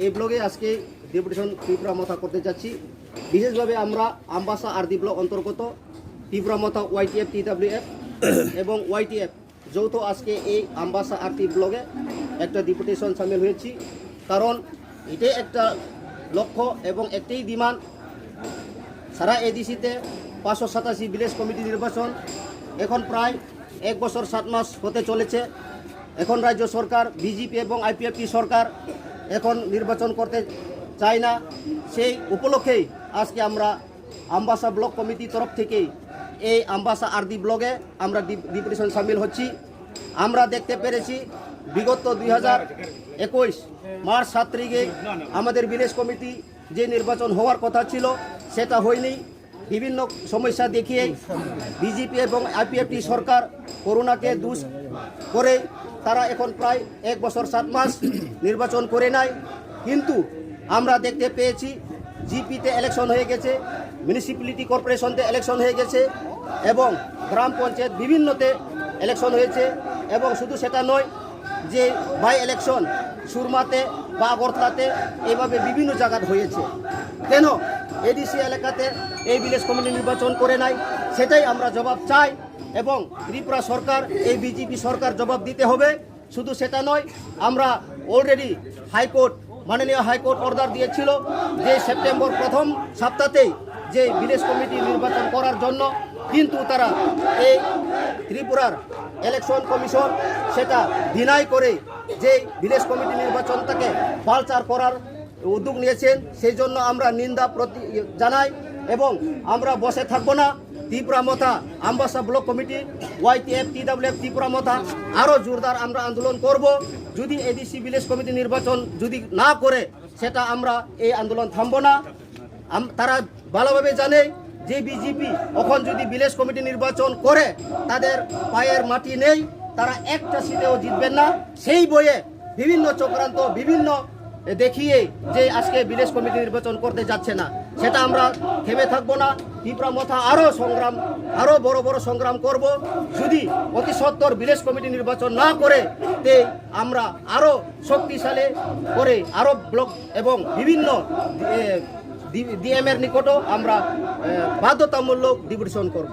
এই ব্লগে আজকে ডেপুটেশন ত্রিপুরা মথা করতে যাচ্ছি। বিশেষভাবে আমরা আমবাসা আরদি ব্লক অন্তর্গত ত্রিপুরা মথা ওয়াইটিএফ TWF এবং ওয়াইটিএফ যৌথ আজকে এই আমবাসা আরতি ব্লগে একটা ডেপুটেশন সামিল হয়েছি। কারণ এটাই একটা লক্ষ্য এবং একটাই ডিমান্ড, সারা এডিসিতে 587 ভিলেজ কমিটি নির্বাচন এখন প্রায় 1 বছর 7 মাস হতে চলেছে। এখন রাজ্য সরকার বিজেপি এবং IPFT সরকার এখন নির্বাচন করতে চায় না। সেই উপলক্ষেই আজকে আমরা আমবাসা ব্লক কমিটির তরফ থেকেই এই আমবাসা আরদি ব্লগে আমরা ডেপুটেশন সামিল হচ্ছি। আমরা দেখতে পেরেছি বিগত 2021 মার্চ 7 তারিখে আমাদের ভিলেজ কমিটি যে নির্বাচন হওয়ার কথা ছিল সেটা হয়নি। বিভিন্ন সমস্যা দেখিয়ে বিজেপি এবং IPFT সরকার করোনাকে দুষ করে তারা এখন প্রায় 1 বছর 7 মাস নির্বাচন করে নাই। কিন্তু আমরা দেখতে পেয়েছি জিপিতে ইলেকশন হয়ে গেছে, মিউনিসিপ্যালিটি কর্পোরেশনতে ইলেকশন হয়ে গেছে এবং গ্রাম পঞ্চায়েত বিভিন্নতে ইলেকশন হয়েছে। এবং শুধু সেটা নয় যে বাই ইলেকশন সুরমাতে বা আগরতলাতে এইভাবে বিভিন্ন জায়গায় হয়েছে। কেন এডিসি এলাকাতে এই ভিলেজ কমিটি নির্বাচন করে নাই, সেটাই আমরা জবাব চাই এবং ত্রিপুরা সরকার এই বিজেপি সরকার জবাব দিতে হবে। শুধু সেটা নয়, আমরা অলরেডি হাইকোর্ট মাননীয় হাইকোর্ট অর্ডার দিয়েছিল যে সেপ্টেম্বর প্রথম সপ্তাহতেই যে ভিলেজ কমিটি নির্বাচন করার জন্য, কিন্তু তারা এই ত্রিপুরার ইলেকশন কমিশন সেটা ডিনাই করে যে ভিলেজ কমিটি নির্বাচনটাকে বালচার করার উদ্যোগ নিয়েছেন। সেই জন্য আমরা নিন্দা জানাই এবং আমরা বসে থাকবো না। Tripura Motha Ambassa block committee YTF TWF Tripura Motha আরও জোরদার আমরা আন্দোলন করব। যদি এডিসি ভিলেজ কমিটি নির্বাচন যদি না করে সেটা আমরা এই আন্দোলন থামব না। তারা ভালোভাবে জানে যে বিজেপি এখন যদি ভিলেজ কমিটি নির্বাচন করে তাদের পায়ের মাটি নেই, তারা একটা সিটেও জিতবেন না। সেই বইয়ে বিভিন্ন চক্রান্ত বিভিন্ন দেখিয়ে যে আজকে ভিলেজ কমিটি নির্বাচন করতে যাচ্ছে না, সেটা আমরা থেমে থাকবো না। ত্রিপুরা মথা আরও বড় বড় সংগ্রাম করব। যদি অতি সত্বর ভিলেজ কমিটি নির্বাচন না করে তে আমরা আরও শক্তিশালী করে আরও ব্লক এবং বিভিন্ন DM এর নিকটও আমরা বাধ্যতামূলক ডেপুটেশন করব।